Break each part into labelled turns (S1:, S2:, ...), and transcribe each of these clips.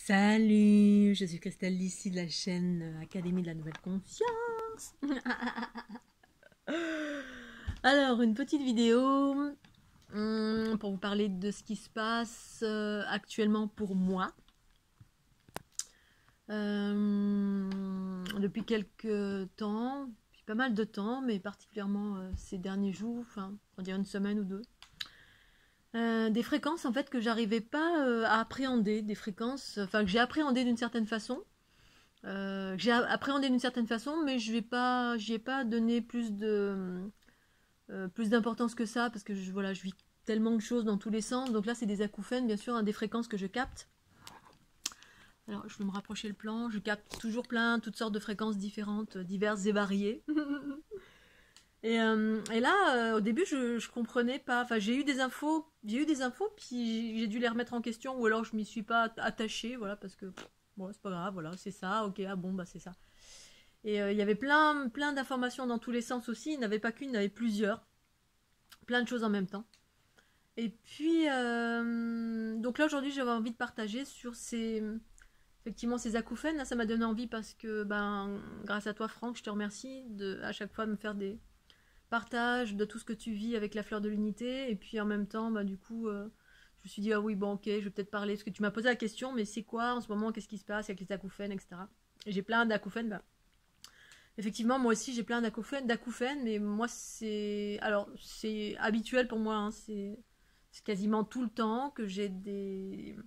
S1: Salut, je suis Christelle d'ici de la chaîne Académie de la Nouvelle Conscience. Alors, une petite vidéo pour vous parler de ce qui se passe actuellement pour moi. Depuis quelques temps, depuis pas mal de temps, mais particulièrement ces derniers jours, enfin, on dirait une semaine ou deux. Des fréquences en fait que j'arrivais pas à appréhender, des fréquences, enfin que j'ai appréhendé d'une certaine façon, mais j'y ai pas donné plus d'importance que ça parce que voilà, je vis tellement de choses dans tous les sens. Donc là, c'est des acouphènes, bien sûr, hein, des fréquences que je capte. Alors, je vais me rapprocher le plan. Je capte toujours toutes sortes de fréquences différentes, diverses et variées. Et là, au début, je comprenais pas. Enfin, j'ai eu des infos, puis j'ai dû les remettre en question, ou alors je m'y suis pas attachée, voilà, parce que bon, c'est pas grave, voilà, c'est ça, ok, ah bon, bah c'est ça. Et il y avait plein d'informations dans tous les sens aussi. Il n'y en avait pas qu'une, il y en avait plusieurs, plein de choses en même temps. Et puis, donc là aujourd'hui, j'avais envie de partager sur effectivement, ces acouphènes. Là, ça m'a donné envie parce que, grâce à toi, Franck, je te remercie à chaque fois de me faire des partage de tout ce que tu vis avec la fleur de l'unité. Et puis en même temps, du coup, je me suis dit, ah oui, bon, ok, je vais peut-être parler. Parce que tu m'as posé la question, mais c'est quoi en ce moment? Qu'est-ce qui se passe avec les acouphènes, etc. Et j'ai plein d'acouphènes. Effectivement, moi aussi, j'ai plein d'acouphènes, mais moi, alors, c'est habituel pour moi. Hein, c'est quasiment tout le temps que j'ai des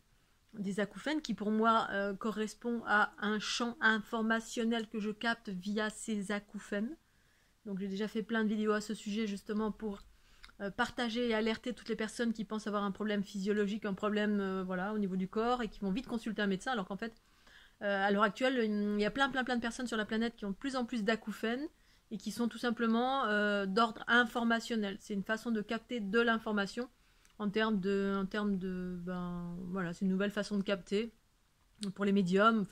S1: acouphènes qui, pour moi, correspondent à un champ informationnel que je capte via ces acouphènes. Donc j'ai déjà fait plein de vidéos à ce sujet justement pour partager et alerter toutes les personnes qui pensent avoir un problème physiologique, un problème voilà, au niveau du corps et qui vont vite consulter un médecin alors qu'en fait, à l'heure actuelle, il y a plein de personnes sur la planète qui ont de plus en plus d'acouphènes et qui sont tout simplement d'ordre informationnel. C'est une façon de capter de l'information en termes de voilà, c'est une nouvelle façon de capter pour les médiums,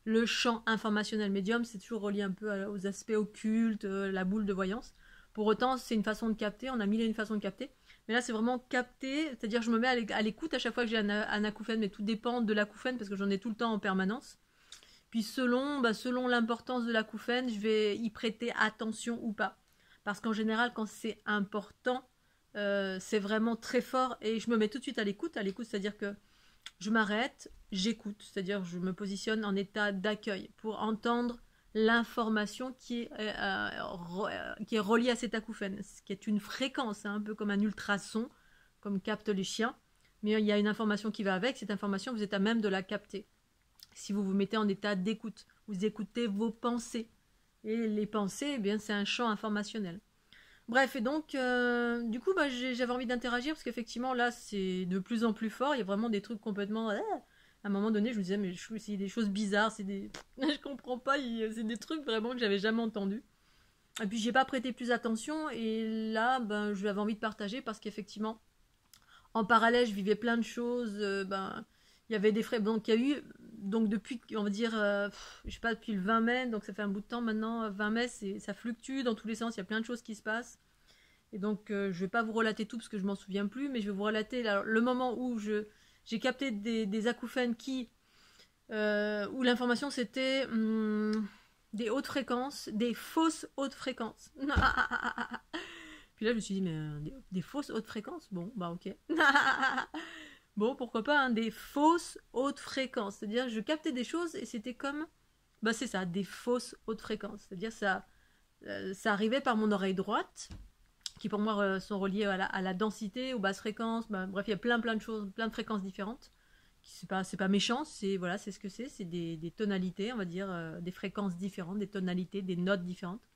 S1: le champ informationnel médium, c'est toujours relié un peu aux aspects occultes, la boule de voyance. Pour autant, c'est une façon de capter, on a mille et une façons de capter. Mais là, c'est vraiment capter, c'est-à-dire je me mets à l'écoute à chaque fois que j'ai un acouphène, mais tout dépend de l'acouphène parce que j'en ai tout le temps en permanence. Puis selon l'importance de l'acouphène, je vais y prêter attention ou pas. Parce qu'en général, quand c'est important, c'est vraiment très fort et je me mets tout de suite à l'écoute, c'est-à-dire que je m'arrête, j'écoute, c'est-à-dire je me positionne en état d'accueil pour entendre l'information qui est reliée à cet acouphène, ce qui est une fréquence, hein, un peu comme un ultrason, comme captent les chiens, mais il y a une information qui va avec, cette information vous êtes à même de la capter. Si vous vous mettez en état d'écoute, vous écoutez vos pensées, et les pensées, eh bien, c'est un champ informationnel. Bref, et donc, du coup, j'avais envie d'interagir parce qu'effectivement, là, c'est de plus en plus fort. Il y a vraiment des trucs complètement. À un moment donné, je me disais, mais c'est des choses bizarres, je comprends pas, c'est des trucs vraiment que j'avais jamais entendus. Et puis, j'ai pas prêté plus attention, et là, je avais envie de partager parce qu'effectivement, en parallèle, je vivais plein de choses. Il y avait des frais. Donc, il y a eu. Donc, depuis, on va dire, je sais pas, depuis le 20 mai, donc ça fait un bout de temps maintenant. 20 mai, ça fluctue dans tous les sens. Il y a plein de choses qui se passent. Et donc, je vais pas vous relater tout parce que je m'en souviens plus, mais je vais vous relater le moment où j'ai capté des acouphènes où l'information c'était des hautes fréquences, des fausses hautes fréquences. Puis là, je me suis dit, mais des fausses hautes fréquences? Bon, ok. Bon, pourquoi pas, hein, des fausses hautes fréquences. C'est-à-dire, je captais des choses et c'était comme, c'est ça, des fausses hautes fréquences. C'est-à-dire, ça arrivait par mon oreille droite, qui pour moi sont reliées à la densité, aux basses fréquences. Bref, il y a plein de choses, plein de fréquences différentes. C'est pas méchant, c'est ce que c'est des tonalités, on va dire, des fréquences différentes, des tonalités, des notes différentes.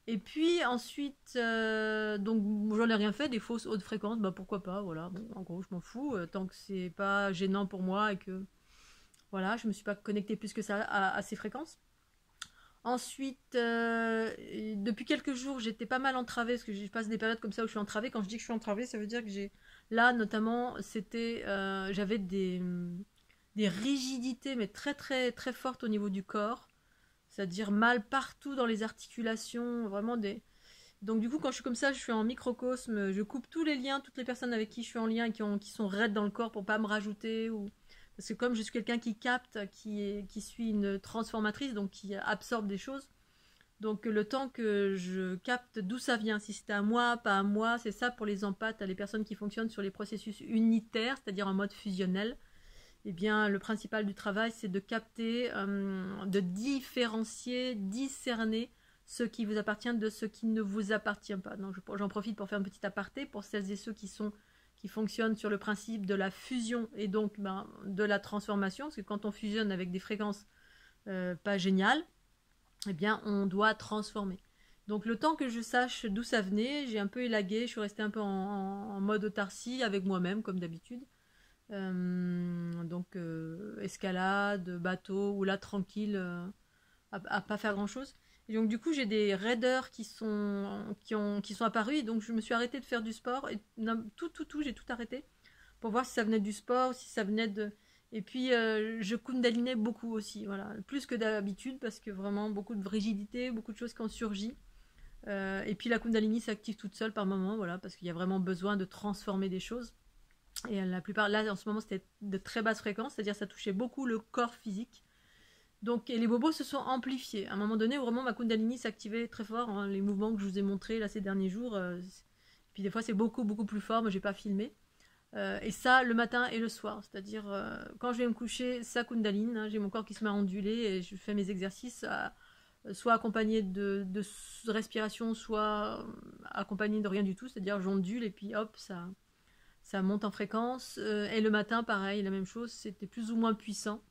S1: Et puis ensuite, donc j'en ai rien fait, des fausses hautes fréquences, pourquoi pas, voilà. Bon, en gros, je m'en fous, tant que c'est pas gênant pour moi et que, voilà, je me suis pas connectée plus que ça à ces fréquences. Ensuite, depuis quelques jours, j'étais pas mal entravée, parce que je passe des périodes comme ça où je suis entravée. Quand je dis que je suis entravée, ça veut dire que là, notamment, j'avais des rigidités, mais très très très fortes au niveau du corps. C'est-à-dire mal partout dans les articulations, vraiment des... Donc du coup, quand je suis comme ça, je suis en microcosme, je coupe tous les liens, toutes les personnes avec qui je suis en lien et qui sont raides dans le corps pour pas me rajouter ou Parce que comme je suis quelqu'un qui capte, qui suis une transformatrice, donc qui absorbe des choses, donc le temps que je capte d'où ça vient, si c'était à moi, pas à moi, c'est ça pour les empathes, les personnes qui fonctionnent sur les processus unitaires, c'est-à-dire en mode fusionnel. Eh bien, le principal du travail, c'est de capter, de différencier, discerner ce qui vous appartient de ce qui ne vous appartient pas. Donc, j'en profite pour faire un petit aparté pour celles et ceux qui fonctionnent sur le principe de la fusion et donc de la transformation, parce que quand on fusionne avec des fréquences pas géniales, eh bien, on doit transformer. Donc, le temps que je sache d'où ça venait, j'ai un peu élagué, je suis restée un peu en mode autarcie avec moi-même, comme d'habitude. Donc escalade, bateau, ou là tranquille, à pas faire grand chose. Et donc du coup j'ai des raiders qui sont apparus, et donc je me suis arrêtée de faire du sport, et j'ai tout arrêté pour voir si ça venait du sport, si ça venait de... Et puis je kundalinais beaucoup aussi, voilà, plus que d'habitude, parce que vraiment beaucoup de rigidité, beaucoup de choses qui ont surgi. Et puis la kundalini s'active toute seule par moment, voilà, parce qu'il y a vraiment besoin de transformer des choses. Et la plupart, là en ce moment, c'était de très basse fréquence, c'est-à-dire ça touchait beaucoup le corps physique. Donc, et les bobos se sont amplifiés. À un moment donné, où vraiment ma kundalini s'activait très fort, hein, les mouvements que je vous ai montrés là ces derniers jours. Puis des fois, c'est beaucoup, beaucoup plus fort, mais j'ai pas filmé. Et ça, le matin et le soir. C'est-à-dire, quand je vais me coucher, ça kundaline, hein, j'ai mon corps qui se met à onduler et je fais mes exercices soit accompagné de respiration, soit accompagné de rien du tout. C'est-à-dire, j'ondule et puis hop, ça monte en fréquence. Et le matin, pareil, la même chose, c'était plus ou moins puissant.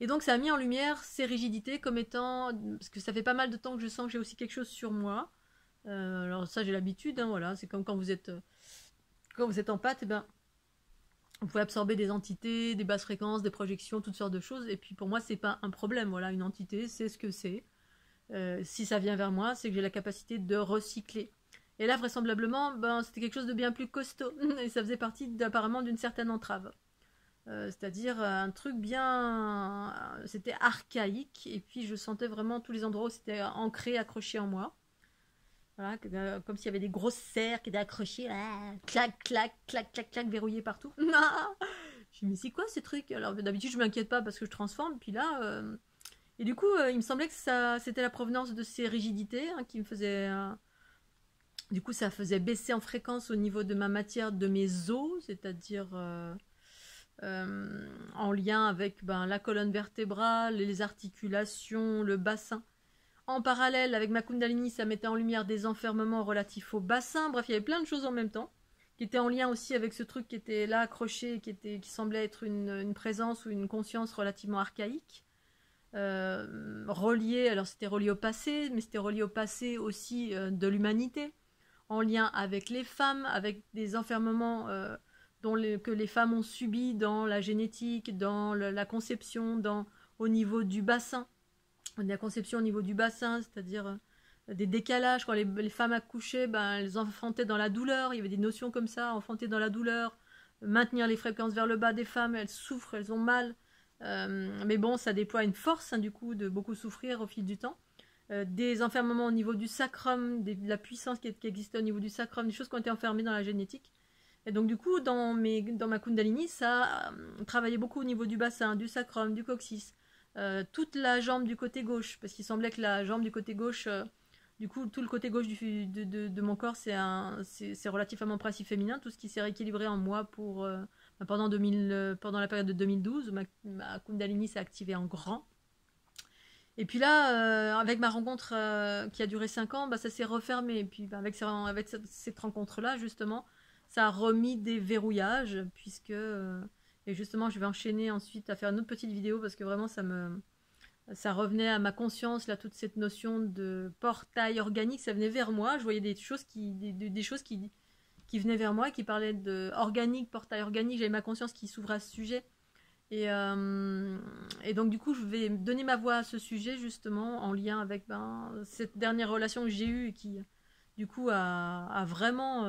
S1: Et donc ça a mis en lumière ces rigidités comme étant... Parce que ça fait pas mal de temps que je sens que j'ai aussi quelque chose sur moi. Alors ça, j'ai l'habitude, hein, voilà. C'est comme quand vous êtes en pâte, et ben, vous pouvez absorber des entités, des basses fréquences, des projections, toutes sortes de choses. Et puis pour moi, c'est pas un problème. Voilà, une entité, c'est ce que c'est. Si ça vient vers moi, c'est que j'ai la capacité de recycler. Et là, vraisemblablement, c'était quelque chose de bien plus costaud. Et ça faisait partie apparemment d'une certaine entrave. C'est-à-dire un truc bien... C'était archaïque. Et puis je sentais vraiment tous les endroits où c'était ancré, accroché en moi. Voilà, comme s'il y avait des grosses serres qui étaient accrochées. Clac, clac, clac, clac, clac, verrouillées partout. Je me dis, mais c'est quoi ces trucs? Alors d'habitude, je m'inquiète pas parce que je transforme. Puis là... Et du coup, il me semblait que c'était la provenance de ces rigidités, hein, qui me faisaient... Du coup, ça faisait baisser en fréquence au niveau de ma matière, de mes os, c'est-à-dire en lien avec la colonne vertébrale, les articulations, le bassin. En parallèle, avec ma kundalini, ça mettait en lumière des enfermements relatifs au bassin. Bref, il y avait plein de choses en même temps, qui étaient en lien aussi avec ce truc qui était là accroché, qui semblait être une présence ou une conscience relativement archaïque. Relié, alors c'était relié au passé, mais c'était relié au passé aussi de l'humanité, en lien avec les femmes, avec des enfermements que les femmes ont subis dans la génétique, dans la conception, au niveau du bassin, la conception au niveau du bassin, c'est-à-dire des décalages. Quand les femmes accouchaient, elles enfantaient dans la douleur, il y avait des notions comme ça, enfanter dans la douleur, maintenir les fréquences vers le bas des femmes, elles souffrent, elles ont mal. Mais bon, ça déploie une force, hein, du coup, de beaucoup souffrir au fil du temps. Des enfermements au niveau du sacrum, de la puissance qui existait au niveau du sacrum, des choses qui ont été enfermées dans la génétique. Et donc du coup, dans ma kundalini, ça travaillait beaucoup au niveau du bassin, du sacrum, du coccyx, toute la jambe du côté gauche, parce qu'il semblait que la jambe du côté gauche, du coup, tout le côté gauche de mon corps, c'est relativement principe féminin, tout ce qui s'est rééquilibré en moi pendant la période de 2012, où ma kundalini s'est activée en grand. Et puis là, avec ma rencontre qui a duré 5 ans, ça s'est refermé. Et puis avec cette rencontre-là, justement, ça a remis des verrouillages, puisque... et justement, je vais enchaîner ensuite à faire une autre petite vidéo, parce que vraiment, ça revenait à ma conscience, là, toute cette notion de portail organique, ça venait vers moi. Je voyais des choses qui venaient vers moi, qui parlaient de organique, portail organique. J'avais ma conscience qui s'ouvrait à ce sujet. Et donc du coup je vais donner ma voix à ce sujet, justement en lien avec cette dernière relation que j'ai eue, et qui du coup a vraiment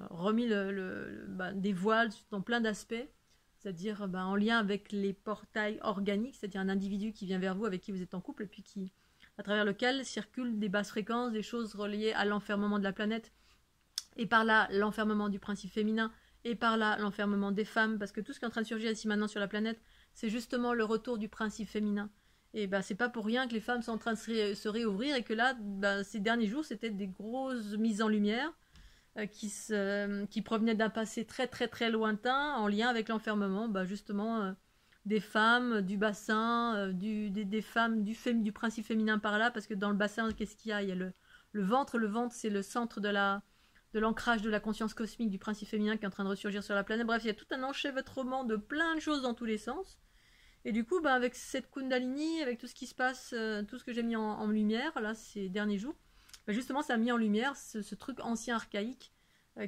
S1: remis des voiles dans plein d'aspects, c'est-à-dire en lien avec les portails organiques, c'est-à-dire un individu qui vient vers vous, avec qui vous êtes en couple, et puis à travers lequel circulent des basses fréquences, des choses reliées à l'enfermement de la planète, et par là l'enfermement du principe féminin, et par là l'enfermement des femmes, parce que tout ce qui est en train de surgir ici maintenant sur la planète, c'est justement le retour du principe féminin. Et ben c'est pas pour rien que les femmes sont en train de se réouvrir et que là, ben, ces derniers jours, c'était des grosses mises en lumière qui provenaient d'un passé très très très lointain en lien avec l'enfermement, ben, justement des femmes, du bassin, des femmes, du principe féminin par là, parce que dans le bassin, qu'est-ce qu'il y a? Il y a le ventre c'est le centre de l'ancrage de la conscience cosmique du principe féminin qui est en train de ressurgir sur la planète. Bref, il y a tout un enchevêtrement de plein de choses dans tous les sens. Et du coup, bah, avec cette Kundalini, avec tout ce qui se passe, tout ce que j'ai mis en lumière, là, ces derniers jours, bah, justement, ça a mis en lumière ce truc ancien, archaïque,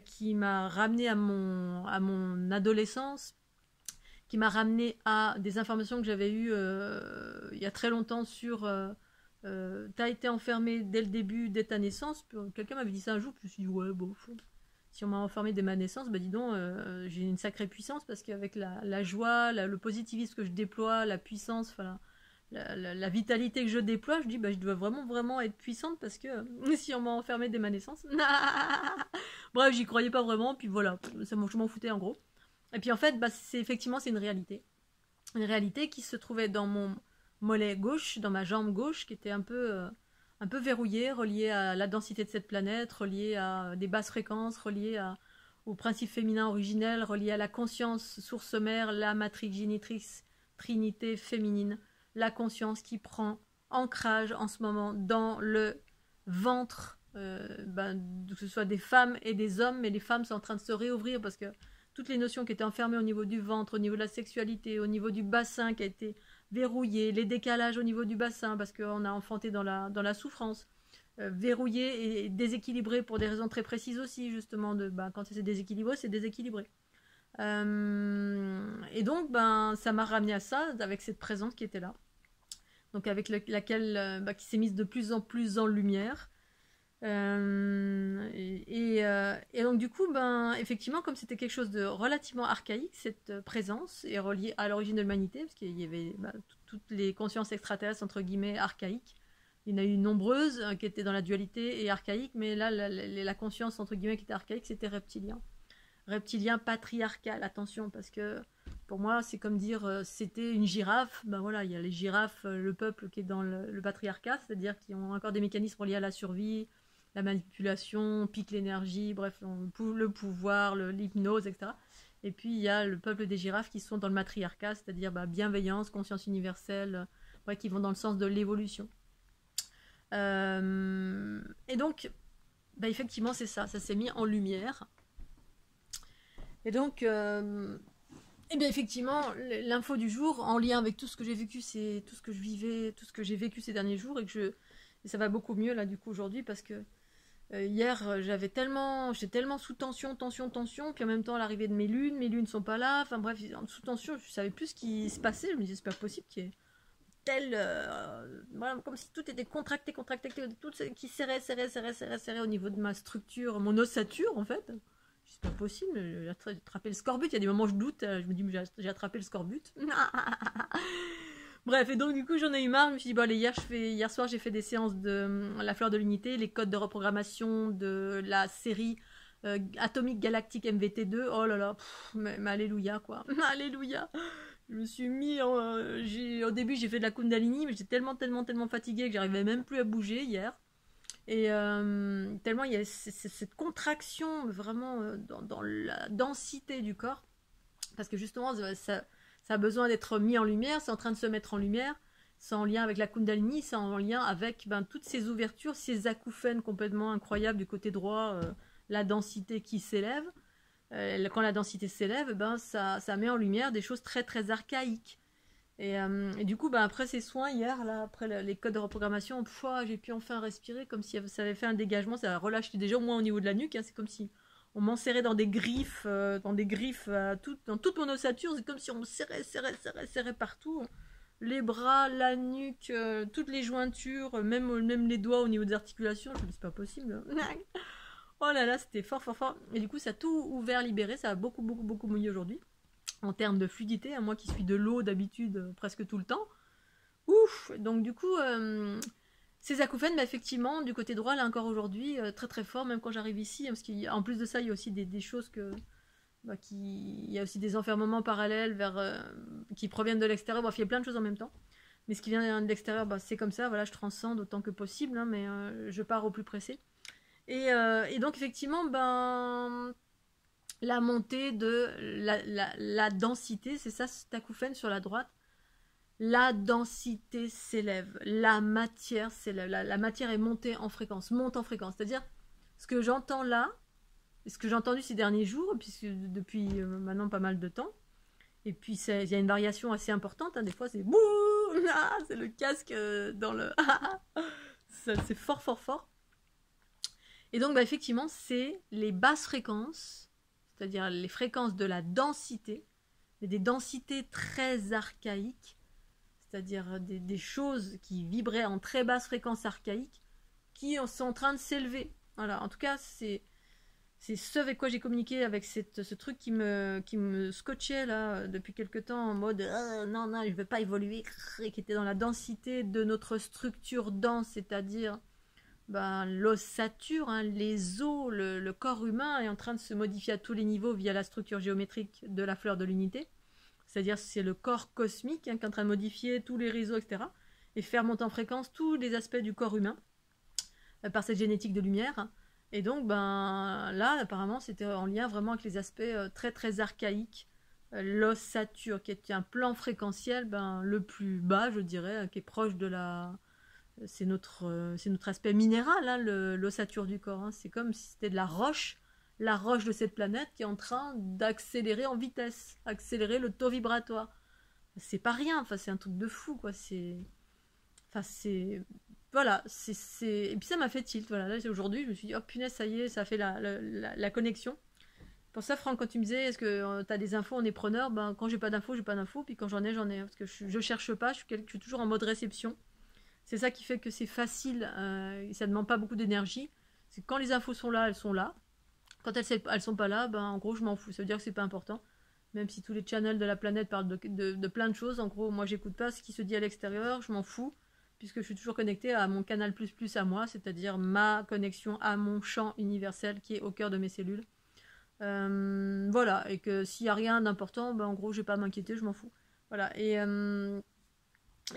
S1: qui m'a ramené à mon adolescence, qui m'a ramené à des informations que j'avais eues il y a très longtemps sur... t'as été enfermé dès le début, dès ta naissance. Quelqu'un m'avait dit ça un jour, puis je me suis dit, ouais, bon, si on m'a enfermé dès ma naissance, bah dis donc, j'ai une sacrée puissance, parce qu'avec la joie, le positivisme que je déploie, la puissance, enfin la vitalité que je déploie, je dis, bah je dois vraiment, vraiment être puissante, parce que si on m'a enfermé dès ma naissance... Bref, j'y croyais pas vraiment, puis voilà, je m'en foutais en gros. Et puis en fait, bah, effectivement, c'est une réalité. Une réalité qui se trouvait dans mon mollet gauche, dans ma jambe gauche, qui était un peu verrouillée, reliée à la densité de cette planète, reliée à des basses fréquences, reliée au principe féminin originel, reliée à la conscience source mère, la matrice génitrice, trinité féminine, la conscience qui prend ancrage en ce moment dans le ventre, que ce soit des femmes et des hommes, mais les femmes sont en train de se réouvrir parce que toutes les notions qui étaient enfermées au niveau du ventre, au niveau de la sexualité, au niveau du bassin qui a été verrouillé, les décalages au niveau du bassin parce qu'on a enfanté dans la souffrance, verrouillé et déséquilibré pour des raisons très précises aussi, justement, quand c'est déséquilibré, c'est déséquilibré. Et donc, ça m'a ramené à ça, avec cette présence qui était là. Donc, avec laquelle, qui s'est mise de plus en plus en lumière. Et donc du coup, effectivement, comme c'était quelque chose de relativement archaïque, cette présence est reliée à l'origine de l'humanité, parce qu'il y avait toutes les consciences extraterrestres, entre guillemets, archaïques. Il y en a eu nombreuses qui étaient dans la dualité et archaïque, mais là, la conscience, entre guillemets, qui était archaïque, c'était reptilien. Reptilien patriarcal, attention, parce que pour moi, c'est comme dire, c'était une girafe. Ben voilà, il y a les girafes, le peuple qui est dans le patriarcat, c'est-à-dire qui ont encore des mécanismes reliés à la survie, la manipulation, pique l'énergie, bref, le pouvoir, l'hypnose, etc. Et puis il y a le peuple des girafes qui sont dans le matriarcat, c'est-à-dire bienveillance, conscience universelle, bref, qui vont dans le sens de l'évolution. Et donc, effectivement, c'est ça s'est mis en lumière. Et donc, effectivement, l'info du jour, en lien avec tout ce que j'ai vécu, c'est tout ce que je vivais, tout ce que j'ai vécu ces derniers jours, et ça va beaucoup mieux là du coup aujourd'hui, parce que hier j'étais tellement sous tension, puis en même temps à l'arrivée de mes lunes sont pas là, enfin bref, sous tension, je savais plus ce qui se passait, je me disais c'est pas possible qu'il y ait voilà, comme si tout était contracté, tout qui serrait au niveau de ma structure, mon ossature en fait. C'est pas possible, j'ai attrapé le scorbut, il y a des moments où je doute, je me dis mais j'ai attrapé le scorbut. Bref, et donc du coup j'en ai eu marre, je me suis dit bon allez, hier soir j'ai fait des séances de la fleur de l'unité, les codes de reprogrammation de la série Atomique Galactique MVT2, oh là là, mais alléluia quoi, alléluia. Je me suis mis, au début j'ai fait de la Kundalini, mais j'étais tellement fatiguée que j'arrivais même plus à bouger hier. Et tellement il y a cette contraction vraiment dans la densité du corps, parce que justement ça a besoin d'être mis en lumière, c'est en train de se mettre en lumière, c'est en lien avec la Kundalini, c'est en lien avec toutes ces ouvertures, ces acouphènes complètement incroyables du côté droit, la densité qui s'élève. Quand la densité s'élève, ça met en lumière des choses très très archaïques. Et du coup, après ces soins hier, là, après les codes de reprogrammation, j'ai pu enfin respirer, comme si ça avait fait un dégagement, ça a relâché déjà au moins au niveau de la nuque, hein, c'est comme si on m'enserrait dans des griffes, dans toute mon ossature, c'est comme si on me serrait partout. Les bras, la nuque, toutes les jointures, même les doigts au niveau des articulations, je me dis c'est pas possible. Oh là là, c'était fort. Et du coup, ça a tout ouvert, libéré, ça a beaucoup mouillé aujourd'hui. En termes de fluidité, moi qui suis de l'eau d'habitude presque tout le temps. Ouf. Donc du coup, ces acouphènes, effectivement, du côté droit, là encore aujourd'hui, très très fort, même quand j'arrive ici, parce qu'en plus de ça, il y a aussi des choses il y a aussi des enfermements parallèles qui proviennent de l'extérieur. Bref, il y a plein de choses en même temps. Mais ce qui vient de l'extérieur, c'est comme ça. Voilà, je transcende autant que possible, hein, mais je pars au plus pressé. Et donc, effectivement, la montée de la densité, c'est ça, cet acouphène sur la droite. La densité s'élève, la matière s'élève, la matière est montée en fréquence, monte en fréquence. C'est-à-dire, ce que j'entends là, ce que j'ai entendu ces derniers jours, puisque depuis maintenant pas mal de temps, et puis il y a une variation assez importante, hein, des fois c'est bouh, c'est le casque dans le... c'est fort, fort, fort. Et donc effectivement, c'est les basses fréquences, c'est-à-dire les fréquences de la densité, mais des densités très archaïques, c'est-à-dire des choses qui vibraient en très basse fréquence archaïque, qui sont en train de s'élever. Voilà, en tout cas, c'est ce avec quoi j'ai communiqué, avec ce truc qui me scotchait là depuis quelque temps en mode non, non, je ne veux pas évoluer, et qui était dans la densité de notre structure dense, c'est-à-dire l'ossature, hein, les os, le corps humain est en train de se modifier à tous les niveaux via la structure géométrique de la fleur de l'unité. C'est-à-dire c'est le corps cosmique qui est en train de modifier tous les réseaux, etc. Et faire monter en fréquence tous les aspects du corps humain par cette génétique de lumière. Et donc, là, apparemment, c'était en lien vraiment avec les aspects très, très archaïques. L'ossature, qui est un plan fréquentiel le plus bas, je dirais, qui est proche de la... C'est notre aspect minéral, hein, l'ossature du corps. Hein. C'est comme si c'était de la roche de cette planète qui est en train d'accélérer en vitesse, accélérer le taux vibratoire. C'est pas rien, enfin, c'est un truc de fou, quoi. Enfin, c'est... Voilà, et puis ça m'a fait tilt, voilà. Là, aujourd'hui, je me suis dit, oh punaise, ça y est, ça a fait la connexion. Pour ça, Franck, quand tu me disais, est-ce que tu as des infos, on est preneur, quand j'ai pas d'infos, j'ai pas d'infos, puis quand j'en ai, j'en ai. Parce que je cherche pas, je suis toujours en mode réception. C'est ça qui fait que c'est facile, ça ne demande pas beaucoup d'énergie. C'est quand les infos sont là, elles sont là. Quand elles sont pas là, en gros, je m'en fous. Ça veut dire que c'est pas important. Même si tous les channels de la planète parlent de plein de choses, en gros, moi, j'écoute pas ce qui se dit à l'extérieur, je m'en fous, puisque je suis toujours connectée à mon canal plus à moi, c'est-à-dire ma connexion à mon champ universel qui est au cœur de mes cellules. Voilà, et que s'il n'y a rien d'important, en gros, j'ai pas à m'inquiéter, je m'en fous. Voilà, et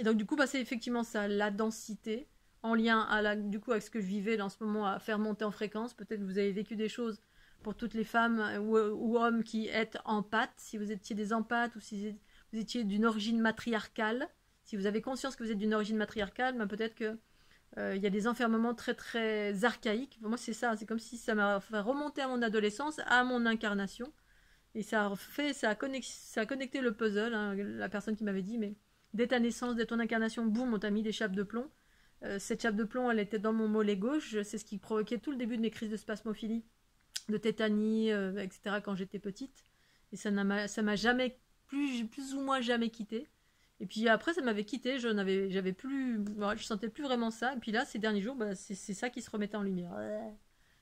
S1: donc, du coup, c'est effectivement ça, la densité, en lien du coup, avec ce que je vivais en ce moment, à faire monter en fréquence. Peut-être que vous avez vécu des choses pour toutes les femmes ou hommes qui êtes empathes, si vous étiez des empathes ou si vous étiez d'une origine matriarcale. Si vous avez conscience que vous êtes d'une origine matriarcale, peut-être que il y a des enfermements très très archaïques. Moi, c'est ça, c'est comme si ça m'a fait remonter à mon adolescence, à mon incarnation. Et ça a connecté le puzzle, hein, la personne qui m'avait dit, mais dès ta naissance, dès ton incarnation, boum, on t'a mis des chapes de plomb. Cette chape de plomb, elle était dans mon mollet gauche. C'est ce qui provoquait tout le début de mes crises de spasmophilie, de tétanie, etc. quand j'étais petite. Et ça m'a jamais, plus ou moins jamais quitté. Et puis après, ça m'avait quitté. J'avais plus, je sentais plus vraiment ça. Et puis là, ces derniers jours, c'est ça qui se remettait en lumière.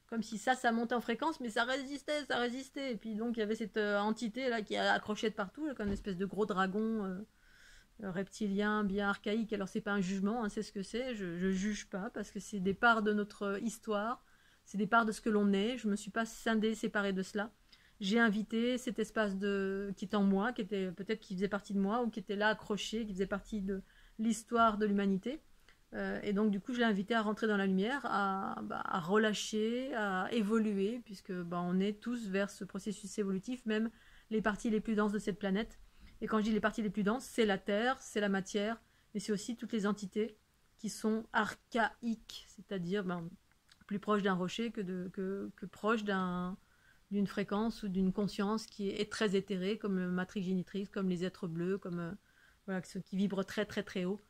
S1: Comme si ça montait en fréquence, mais ça résistait. Et puis donc, il y avait cette entité là qui a accroché de partout, là, comme une espèce de gros dragon reptilien, bien archaïque. Alors, c'est pas un jugement, hein, c'est ce que c'est. Je juge pas, parce que c'est des parts de notre histoire, c'est des parts de ce que l'on est. Je me suis pas scindée, séparée de cela. J'ai invité cet espace qui était en moi, qui était peut-être qui faisait partie de moi, ou qui était là accroché, qui faisait partie de l'histoire de l'humanité. Et donc, du coup, je l'ai invité à rentrer dans la lumière, à relâcher, à évoluer, puisque on est tous vers ce processus évolutif, même les parties les plus denses de cette planète. Et quand je dis les parties les plus denses, c'est la Terre, c'est la matière, mais c'est aussi toutes les entités qui sont archaïques, c'est-à-dire plus proches d'un rocher que proches d'une fréquence ou d'une conscience qui est très éthérée, comme le matrix génitrice, comme les êtres bleus, comme ceux qui vibrent très très très haut.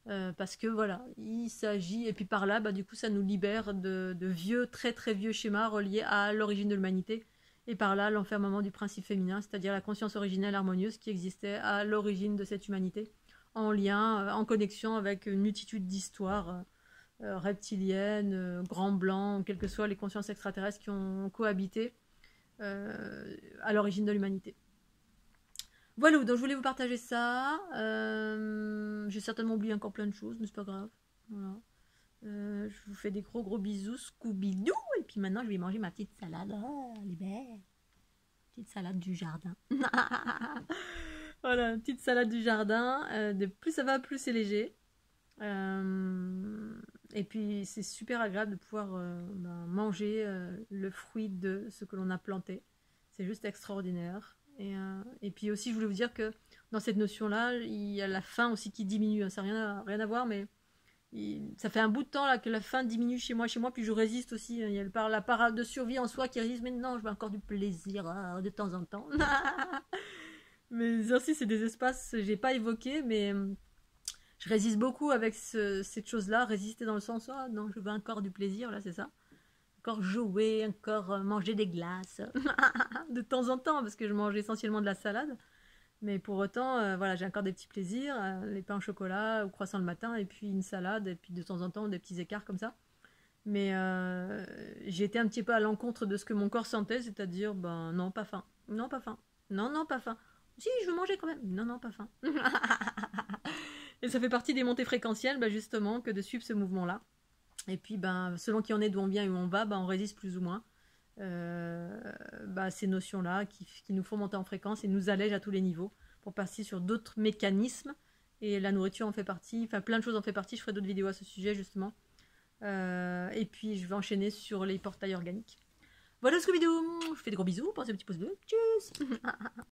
S1: Parce que voilà, il s'agit, et puis par là, du coup, ça nous libère de vieux, très très vieux schémas reliés à l'origine de l'humanité, et par là, l'enfermement du principe féminin, c'est-à-dire la conscience originelle harmonieuse qui existait à l'origine de cette humanité, en lien, en connexion avec une multitude d'histoires reptiliennes, grands blancs, quelles que soient les consciences extraterrestres qui ont cohabité à l'origine de l'humanité. Voilà, donc je voulais vous partager ça. J'ai certainement oublié encore plein de choses, mais c'est pas grave. Voilà. Je vous fais des gros bisous, Scooby-Doo. Et puis maintenant, je vais manger ma petite salade. Oh, elle est belle. Petite salade du jardin. Voilà, petite salade du jardin. De plus ça va, plus c'est léger. Et puis c'est super agréable de pouvoir manger le fruit de ce que l'on a planté. C'est juste extraordinaire. Et puis aussi, je voulais vous dire que dans cette notion-là, il y a la faim aussi qui diminue. Ça n'a rien à voir, mais ça fait un bout de temps là que la faim diminue chez moi, puis je résiste aussi. Il y a la part de survie en soi qui résiste, mais non, je veux encore du plaisir de temps en temps. Mais aussi, c'est des espaces que j'ai pas évoqués, mais je résiste beaucoup avec cette chose-là. Résister dans le sens, ah non, je veux encore du plaisir, là, c'est ça. Encore jouer, encore manger des glaces. De temps en temps, parce que je mange essentiellement de la salade. Mais pour autant, voilà, j'ai encore des petits plaisirs. Les pains au chocolat, au croissant le matin, et puis une salade, et puis de temps en temps, des petits écarts comme ça. Mais j'ai été un petit peu à l'encontre de ce que mon corps sentait, c'est-à-dire, ben non, pas faim. Non, pas faim. Non, non, pas faim. Si, je veux manger quand même. Non, non, pas faim. Et ça fait partie des montées fréquentielles, ben, justement, que de suivre ce mouvement-là. Et puis, ben, selon qui on est, d'où on vient et où on va, ben, on résiste plus ou moins. Ces notions-là qui nous font monter en fréquence et nous allègent à tous les niveaux pour passer sur d'autres mécanismes. Et la nourriture en fait partie, enfin plein de choses en fait partie. Je ferai d'autres vidéos à ce sujet justement. Et puis je vais enchaîner sur les portails organiques. Voilà ce que vidéo. Je fais des gros bisous. Pensez un petit pouce bleu. Tchuss.